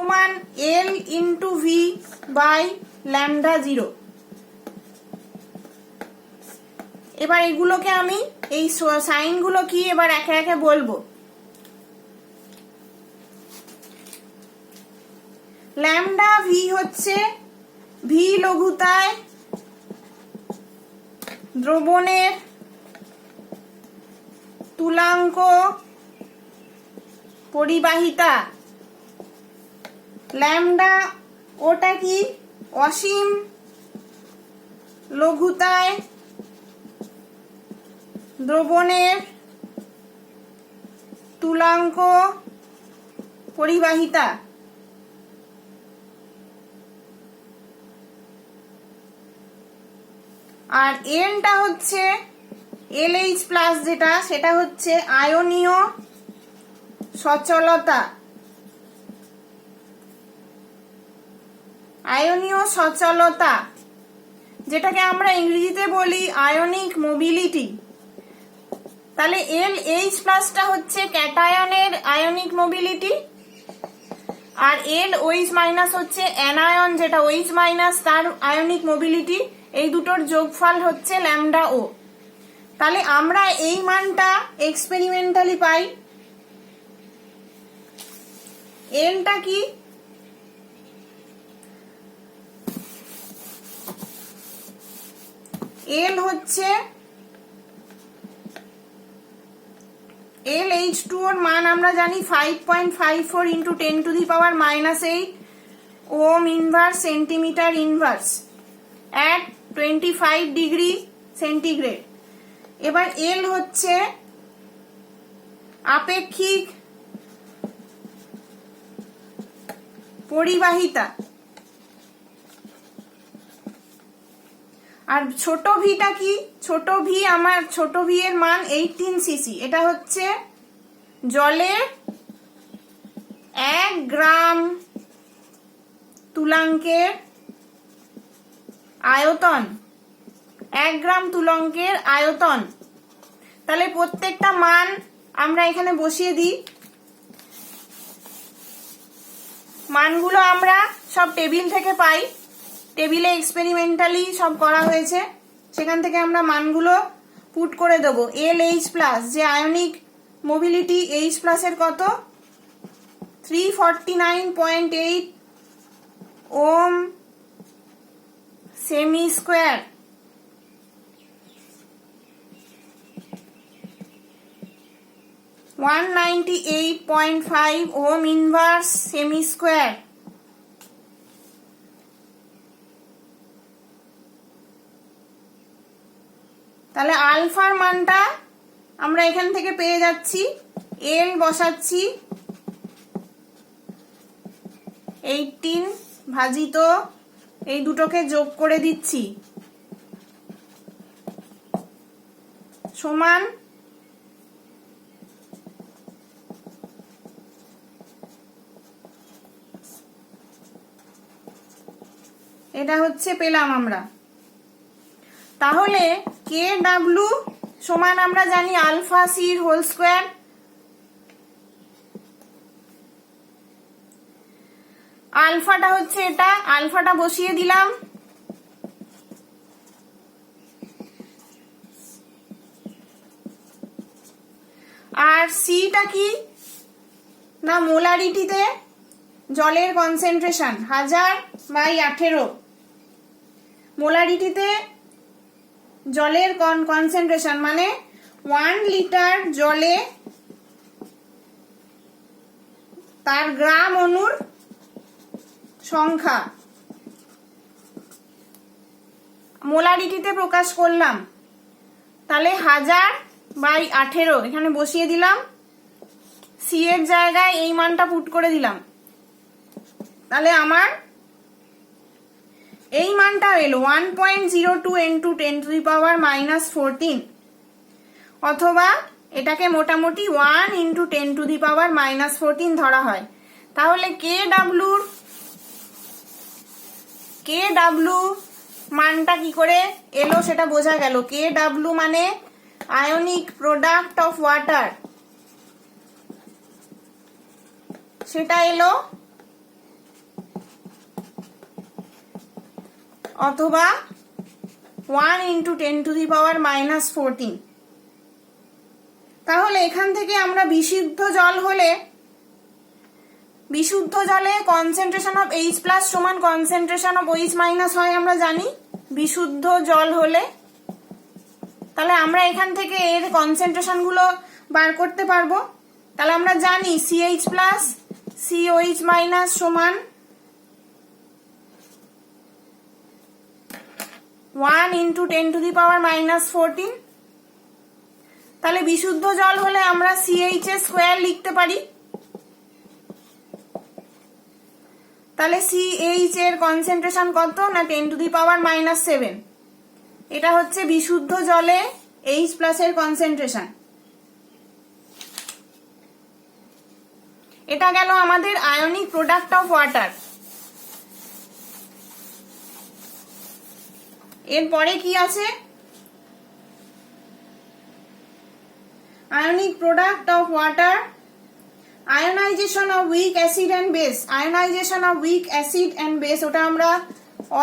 সমান L into v by lambda 0। এবার এগুলোকে আমি এই সাইনগুলো কি এবার একে একে বলবো। ল্যামডা ভি হচ্ছে ভি লঘুতায় দ্রবণের তুলাঙ্ক পরিবাহিতা। ল্যামডা ওটা কি অসীম লঘুতায় দ্রবণের তুলাঙ্ক পরিবাহিতা। আর এনটা হচ্ছে LH প্লাস যেটা সেটা হচ্ছে আয়নীয় সচলতা। আয়নীয় সচলতা যেটাকে আমরা ইংরেজিতে বলি আয়নিক মোবিলিটি। তাহলে LH প্লাসটা হচ্ছে ক্যাটায়নের আয়নিক মোবিলিটি, আর LOH মাইনাস হচ্ছে অ্যানায়ন যেটা OH মাইনাস তার আয়নিক মোবিলিটি। এই দুটোর যোগফল হচ্ছে ল্যামডা ও। তাহলে আমরা এই মানটা এক্সপেরিমেন্টালি পাই। এলটা কি এল হচ্ছে LH2 ওর মান আমরা জানি 5.54 into 10⁻⁻8 Om inverse centimetre inverse at 25 degree centigrade. এবার এল হচ্ছে আপেক্ষিক পরিবাহিতা। আর ছোট ভিটা কি, ছোট ভি আমার ছোট ভি এর মান 18 সিসি। এটা হচ্ছে জলে 1 গ্রাম তুলাঙ্কের আয়তন, 1 গ্রাম তুলাঙ্কের আয়তন। তাহলে প্রত্যেকটা মান আমরা এখানে বসিয়ে দিই। মানগুলো আমরা সব টেবিল থেকে পাই, টেবিলে এক্সপেরিমেন্টালি সব করা হয়েছে, সেখান থেকে আমরা মানগুলো পুট করে দেবো। LH প্লাস যে আয়নিক মোবিলিটি H প্লাসের কত 349.8 ওম সেমি স্কোয়ার। = 198.5 ওম ইনভার্স সেমি স্কোয়ার। তাহলে আলফার মানটা আমরা এখান থেকে পেয়ে যাচ্ছি। এল বসাচ্ছি 18 ভাজিত এই দুটোকে যোগ করে দিচ্ছি সমান এটা হচ্ছে পেলাম আমরা। তাহলে KW সমান আমরা জানি আলফা সির হোল স্কোয়ার। আলফাটা হচ্ছে এটা, আলফাটা বসিয়ে দিলাম। আর সিটা কি না মোলারিটিতে জলের কনসেন্ট্রেশন 1000/18। মোলারিটিতে জলের কনসেন্ট্রেশন মানে 1 লিটার জলে তার গ্রাম অণুর সংখ্যা মোলারিটিতে প্রকাশ করলাম। তাহলে 1000/18 এখানে বসিয়ে দিলাম, সি এর জায়গায় এই মানটা পুট করে দিলাম। তাহলে আমার এই মানটা এলো 1.02 ইন্টু 10⁻⁻14, অথবা এটাকে মোটামুটি 1 ইন্টু 10⁻⁻14 ধরা হয়। তাহলে KW মানটা কি করে এলো সেটা বোঝা গেল। KW মানে আয়নিক প্রোডাক্ট অফ ওয়াটার, সেটা এলো অথবা 1 × 10⁻⁻14। তাহলে এখান থেকে আমরা বিশুদ্ধ জলে কনসেন্ট্রেশন অফ H+ সমান কনসেন্ট্রেশন অফ OH- হয় আমরা জানি বিশুদ্ধ জল হলে। তাহলে আমরা এখান থেকে এর কনসেন্ট্রেশন গুলো বার করতে পারবো। তাহলে আমরা জানি CH+ COH- সমান 1 × 10⁻⁻14। তাহলে বিশুদ্ধ জল হলে আমরা CH এর স্কয়ার লিখতে পারি। তাহলে CH এর কনসেন্ট্রেশন কত না 10⁻⁻7। এটা হচ্ছে বিশুদ্ধ জলে H+ এর কনসেন্ট্রেশন। এটা গেল আমাদের আয়নিক প্রোডাক্ট অফ ওয়াটার। এরপরে কি আছে? Ionic product of water, ionisation of weak acid and base. Ionisation of weak acid and base ওটা আমরা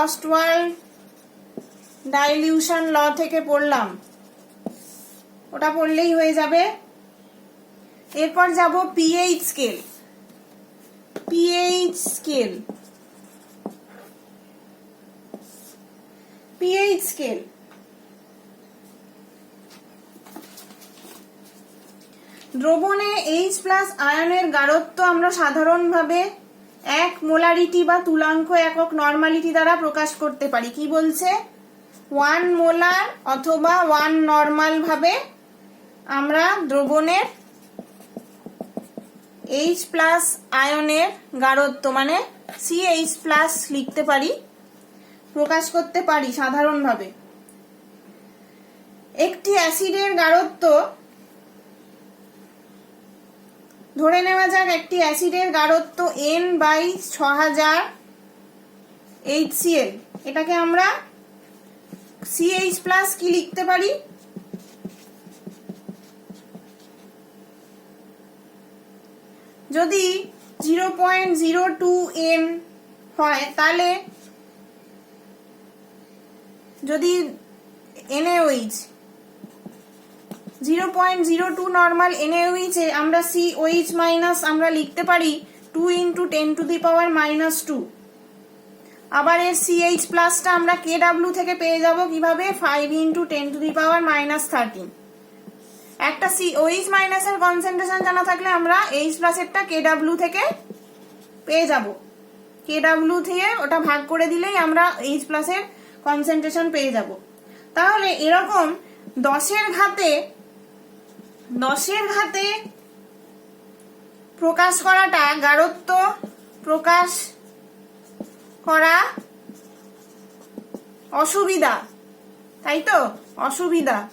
অস্টওয়াল্ড ডাইলিউশন ল থেকে পড়লাম, ওটা পড়লেই হয়ে যাবে। এরপর যাব পিএইচ স্কেল। পিএইচ স্কেল দ্রবণে H+ আয়নের গাঢ়ত্ব আমরা সাধারণভাবে 1 মোলারিটি বা তুলাঙ্ক একক নরমালিটি দ্বারা প্রকাশ করতে পারি। কি বলছে? 1 মোলার অথবা 1 নরমাল ভাবে আমরা দ্রবণের H+ আয়নের গাঢ়ত্ব মানে CH+ লিখতে পারি, প্রকাশ করতে পারি সাধারণভাবে। একটি অ্যাসিডের গাঢ়ত্ব, ধরে নেওয়া যাক একটি অ্যাসিডের গাঢ়ত্ব N/6000 HCl। এটাকে আমরা CH+ কি লিখতে পারি? যদি 0.02 N হয় তাহলে যদি NaOH 0.02 নরমাল NaOH এ আমরা COH- আমরা লিখতে পারি 2 × 10⁻²। আবার এর CH+ টা আমরা KW থেকে পেয়ে যাব কিভাবে? 5 × 10⁻13। একটা OH- এর কনসেন্ট্রেশন জানা থাকলে আমরা H+ এরটা KW থেকে পেয়ে যাব। KW থেকে ওটা ভাগ করে দিলেই আমরা H+ এর কনসেন্ট্রেশন পেয়ে যাব। তাহলে এরকম 10 এর ঘাতে প্রকাশ করাটা, গাঢ়ত্ব প্রকাশ করা অসুবিধা, তাই তো? অসুবিধা।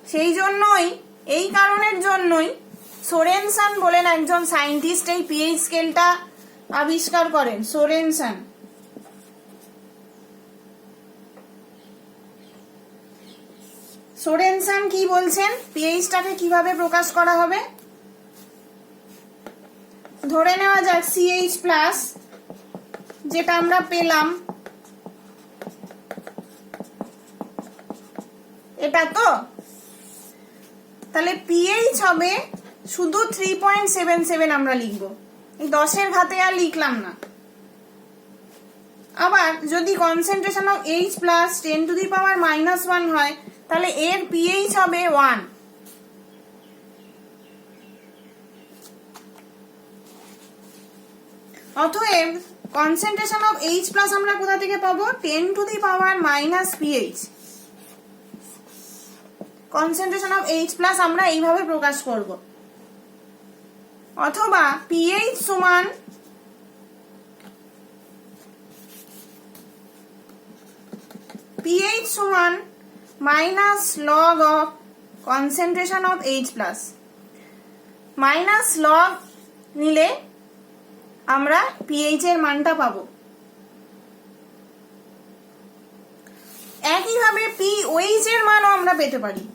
সেই জন্যই, এই কারণের জন্যই সোরেনসন বলেন একজন সায়েন্টিস্ট এই পিএইচ স্কেলটা আবিষ্কার করেন। সোরেনসন কি বলছেন পিএইচটাকে কিভাবে প্রকাশ করা হবে? ধরে নেওয়া যাক CH+ যেটা আমরা পেলাম, এটা তো, তাহলে পিএইচ হবে শুধু 3.77 আমরা লিখব, এই 10 এর ঘাতে আর লিখলাম না। আবার যদি কনসেন্ট্রেশন অফ H+ 10⁻⁻1 হয় তাহলে এর পিএইচ হবে 1। অতএব কনসেন্ট্রেশন অফ H+ আমরা কোথা থেকে পাবো? 10⁻⁻ pH। কনসেন্ট্রেশন অফ H+ আমরা এইভাবে প্রকাশ করব। অথবা pH সমান -log of concentration of H+। -log নিলে আমরা pH এর মানটা পাবো। একইভাবে pOH এর মানও আমরা পেতে পারি।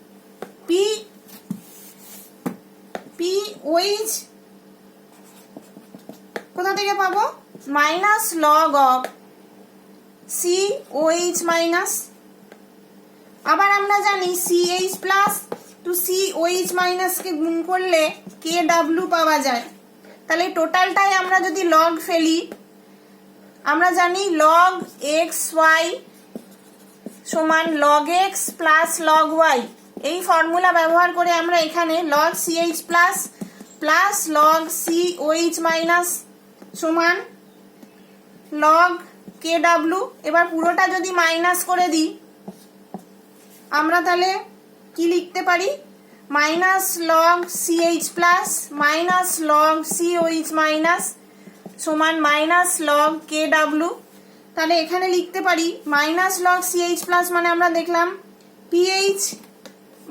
pOH কোথা থেকে পাবো? -log of COH minus. আবার আমরা জানি CH plus to COH minus কে গুণ করলে KW পাওয়া যায়। তাহলে টোটালটাই আমরা যদি লগ ফেলি, আমরা জানি log XY সমান log X plus log Y। এই ফর্মুলা ব্যবহার করে আমরা এখানে log CH plus plus log COH minus সমান log KW। এবার পুরোটা যদি মাইনাস করে দিই আমরা তাহলে কি লিখতে পারি, minus log CH plus minus log COH minus সমান মাইনাস log KW। তাহলে এখানে লিখতে পারি মাইনাস log CH প্লাস মানে আমরা দেখলাম PH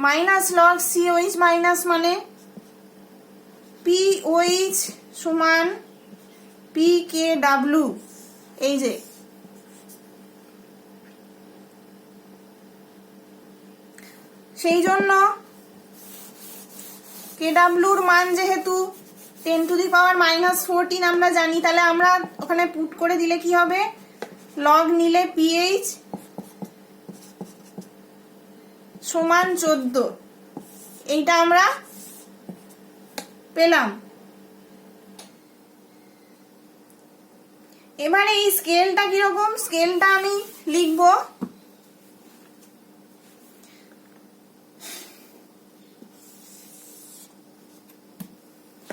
minus log COH minus মানে POH সমান PKW। এই যে সেই জন্য KWর মান যেহেতু 10 টু দি পাওয়ার -14 আমরা জানি, তাহলে আমরা ওখানে পুট করে দিলে কি হবে, লগ নিলে PH সমান 14, এইটা আমরা পেলাম। এবারে এই স্কেলটা কিরকম, স্কেলটা আমি লিখব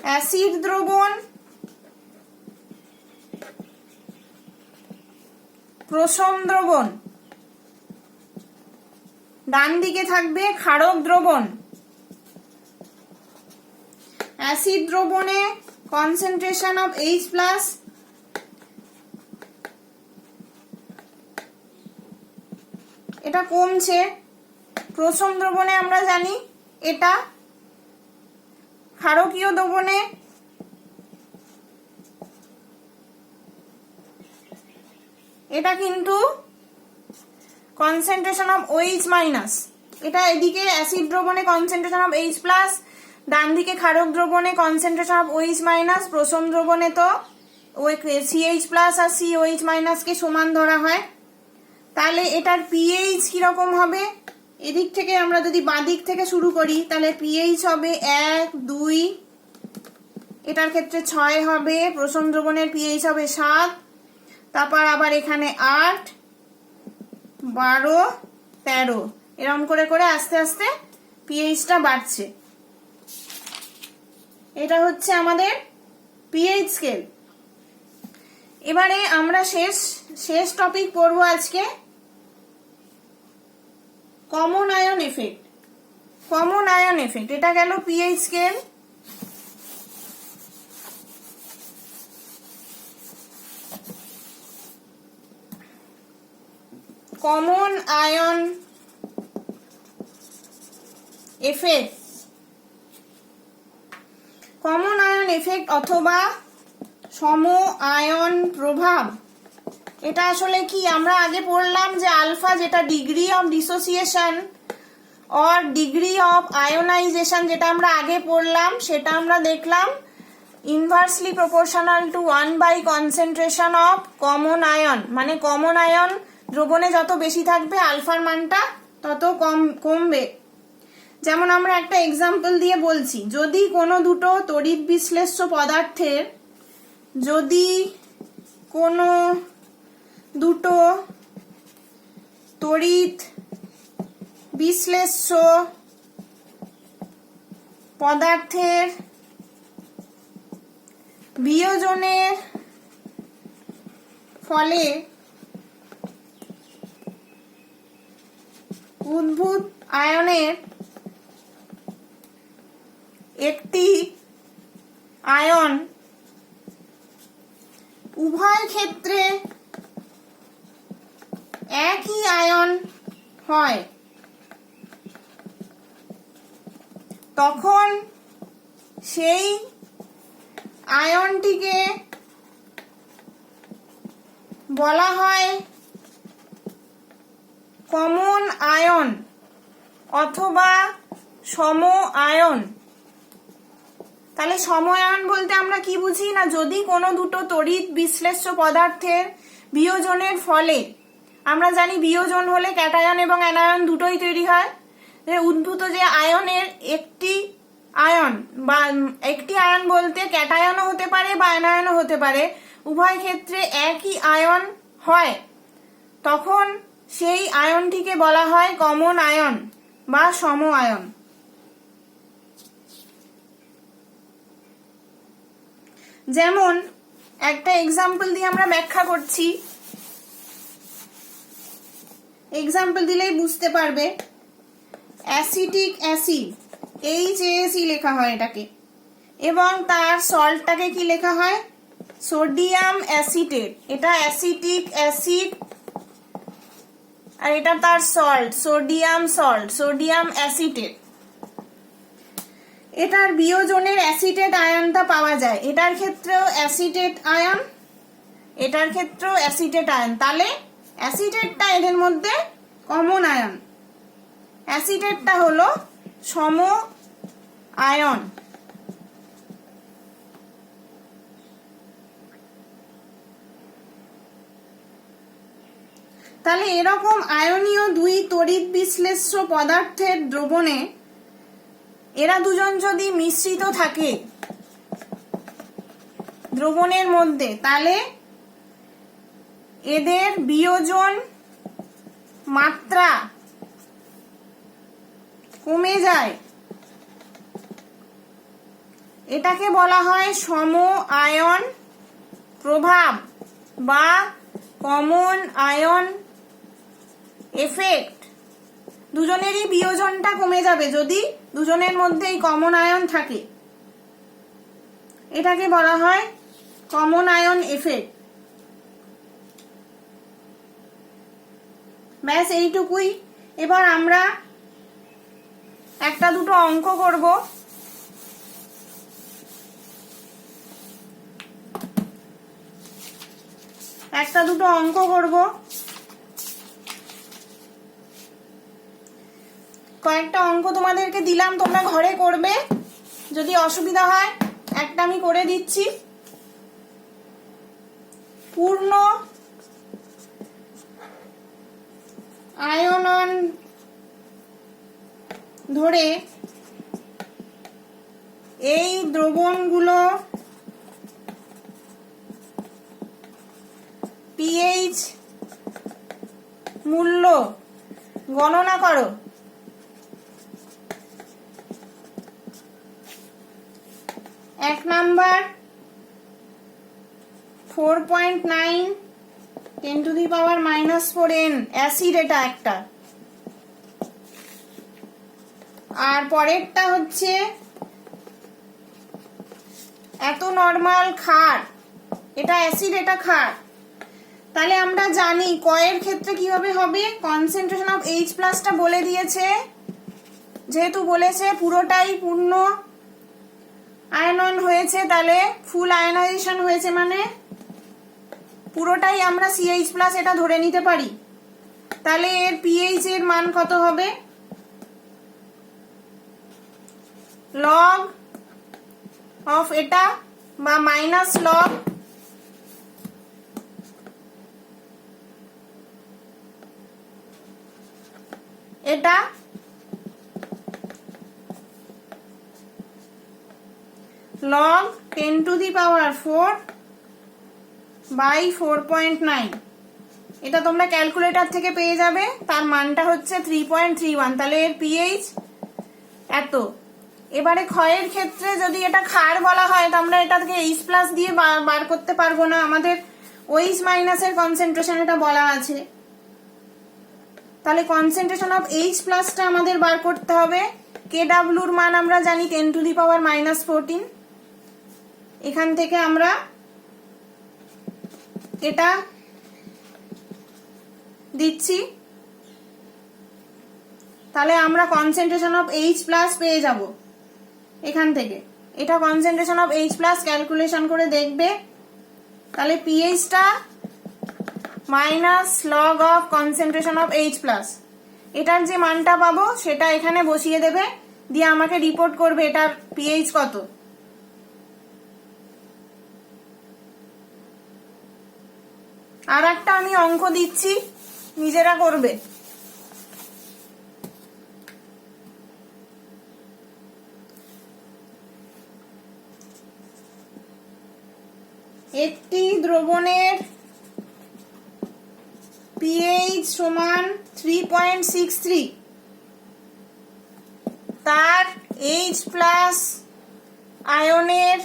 অ্যাসিড দ্রবণ, প্রশম দ্রবণ, ডান দিকে থাকবে ক্ষারক দ্রবণ। অ্যাসিড দ্রবণে কনসেন্ট্রেশন অফ H প্লাস, এটা কমছে। প্রশম দ্রবণে আমরা জানি এটা, ক্ষারকীয় দ্রবণে এটা কিন্তু কনসেন্ট্রেশন অফ OH মাইনাস, এটা এদিকে অ্যাসিড দ্রবণে কনসেন্ট্রেশন অফ H প্লাস, ডান দিকে ক্ষারক দ্রবণে কনসেন্ট্রেশন অফ OH মাইনাস, প্রশম দ্রবণে তো ওই CH প্লাস আর COH মাইনাস কে সমান ধরা হয়। তাহলে এটার pH কিরকম হবে, এদিক থেকে আমরা যদি বাঁ দিক থেকে শুরু করি তাহলে pH হবে 1, 2, এটার ক্ষেত্রে 6 হবে, প্রশম দ্রবণের pH হবে 7, তারপর আবার এখানে 8, 12, 13, এরকম করে করে আস্তে আস্তে pHটা বাড়ছে। এটা হচ্ছে আমাদের pH স্কেল। এবারে আমরা শেষ টপিক পড়বো আজকে, common ion effect. Common ion effect, এটা গেল pH scale. Common ion effect, common ion effect অথবা সম আয়ন প্রভাব। এটা আসলে কি, আমরা আগে পড়লাম যে আলফা যেটা degree of dissociation or degree of ionisation, যেটা আমরা আগে পড়লাম সেটা আমরা দেখলাম inversely proportional to 1 concentration of common ion, মানে কমন আয়ন দ্রবণে যত বেশি থাকবে আলফার মানটা তত কমবে। যেমন আমরা একটা এক্সাম্পল দিয়ে বলছি, যদি কোনো দুটো তড়িৎ বিশ্লেষ্য পদার্থের, যদি কোনো দুটো তড়িৎ বিশ্লেষ্য পদার্থের বিয়োজনের ফলে উদ্ভূত আয়নের একটি আয়ন উভয় ক্ষেত্রে একই আয়ন হয়, তখন সেই আয়নটিকে বলা হয় কমন আয়ন অথবা সম আয়ন। তাহলে সম আয়ন বলতে আমরা কি বুঝি না, যদি কোনো দুটো তড়িৎ বিশ্লেষ্য পদার্থের বিয়োজনের ফলে আমরা জানি বিয়োজন হলে ক্যাটায়ন এবং অ্যানায়ন দুটোই তৈরি হয়। উদ্ভূত যে আয়নের একটি আয়ন বা একটি আয়ন বলতে ক্যাটায়নও হতে পারে বা অ্যানায়নও হতে পারে, উভয় ক্ষেত্রে একই আয়ন হয়, তখন সেই আয়নটিকে বলা হয় কমন আয়ন বা সম আয়ন। যেমন একটা এক্সাম্পল দিয়ে আমরা ব্যাখ্যা করছি, এক্সাম্পল দিলেই বুঝতে পারবে। অ্যাসিটিক অ্যাসিড HAC লেখা হয় এটাকে, এবং তার সল্টটাকে কি লেখা হয়? Sodium acetate. এটা অ্যাসিটিক অ্যাসিড আর এটা তার salt, sodium salt, sodium acetate. এটার বিয়োজনের অ্যাসিটেট আয়নটা পাওয়া যায়। এটার ক্ষেত্রেও অ্যাসিটেট আয়ন, এটার ক্ষেত্রেও অ্যাসিটেট আয়ন। তাহলে অ্যাসিটেটটা এদের মধ্যে কমন আয়ন, অ্যাসিটেটটা হলো সম আয়ন। তাহলে এরকম আয়নীয় দুই তড়িৎ বিশ্লেষ্য পদার্থের দ্রবণে এরা দুজন যদি মিশ্রিত থাকে দ্রবণের মধ্যে, তাহলে এদের বিয়োজন মাত্রা কমে যায়। এটাকে বলা হয় সম আয়ন প্রভাব বা কমন আয়ন এফেক্ট। দুজনেরই বিয়োজনটা কমে যাবে যদি দুজনের মধ্যেই কমন আয়ন থাকে। এটাকে বলা হয় কমন আয়ন এফেক্ট। ব্যাস এইটুকুই। এবার আমরা একটা দুটো অঙ্ক করব। একটা দুটো অঙ্ক করব। কয়েকটা অঙ্ক তোমাদেরকে দিলাম, তোমরা ঘরে করবে। যদি অসুবিধা হয় একটা আমি করে দিচ্ছি। পূর্ণ আয়নন ধরে এই দ্রবণগুলো পিএইচ মূল্য গণনা করো। 1 নাম্বার 4.9 10⁻⁻⁴n অ্যাসিড, এটা একটা। আর পরেরটা হচ্ছে এত নরমাল ক্ষার, এটা অ্যাসিড এটা ক্ষার। তাহলে আমরা জানি কয়ের ক্ষেত্রে কিভাবে হবে। কনসেন্ট্রেশন অফ H+টা বলে দিয়েছে, যেহেতু বলেছে পুরোটাই পূর্ণ আয়নন হয়েছে, তাহলে ফুল আয়নাইজেশন হয়েছে, মানে পুরোটাই আমরা CH+ এটা ধরে নিতে পারি। তাহলে এর pH এর মান কত হবে? লগ অফ এটা বা মাইনাস লগ এটা log 10⁻⁴ বাই 4.9। এটা তোমরা ক্যালকুলেটর থেকে পেয়ে যাবে। তার মানটা হচ্ছে 3.31। তাহলে এর pH এত। এবারে ক্ষয়ের ক্ষেত্রে যদি এটা ক্ষার বলা হয়, তো আমরা এটাকে H+ দিয়ে বার করতে পারবো না, আমাদের OH- এর কনসেন্ট্রেশন এটা বলা আছে। তাহলে কনসেন্ট্রেশন অফ H+টা আমাদের বার করতে হবে। KW এর মান আমরা জানি 10⁻⁻14। এখান থেকে আমরা এটা দিচ্ছি, তাহলে আমরা কনসেন্ট্রেশন অফ H+ পেয়ে যাব এখান থেকে। এটা কনসেন্ট্রেশন অফ H+ ক্যালকুলেশন করে দেখবে। তাহলে pHটা minus log of concentration of H+, এটার যে মানটা পাবো সেটা এখানে বসিয়ে দেবে, দিয়ে আমাকে রিপোর্ট করবে এটার pH কত। আর একটা আমি অঙ্ক দিচ্ছি, নিজেরা করবে। একটি দ্রবণের pH সমান 3.63, তার H প্লাস আয়নের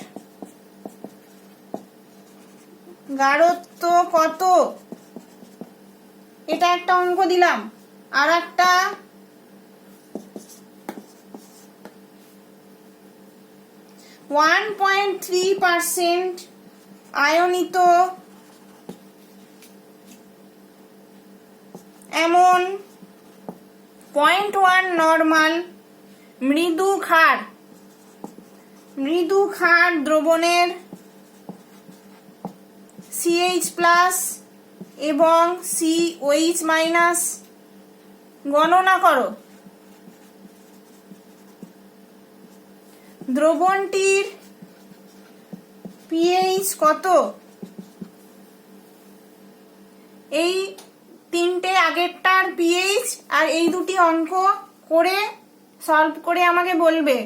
গাঢ়ত্ব কত? এটা একটা অঙ্ক দিলাম। আর একটা 1.3% আয়নিত এমন 0.1 নরমাল মৃদু ক্ষার দ্রবণের CH প্লাস এবং COH মাইনাস গণনা করো। দ্রবণটির pH কত? এই তিনটে আগেরটার pH আর এই দুটি অঙ্ক করে সলভ করে আমাকে বলবে,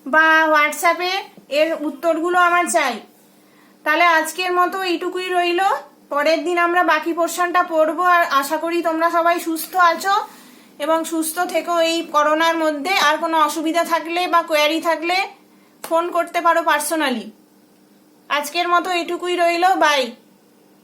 বা হোয়াটসঅ্যাপে এর উত্তরগুলো আমার চাই। তাহলে আজকের মতো এইটুকুই রইল। পরের দিন আমরা বাকি পোর্শনটা পড়বো। আর আশা করি তোমরা সবাই সুস্থ আছো এবং সুস্থ থেকো এই করোনার মধ্যে। আর কোনো অসুবিধা থাকলে বা কোয়ারি থাকলে ফোন করতে পারো পার্সোনালি। আজকের মতো এইটুকুই রইল। বাই।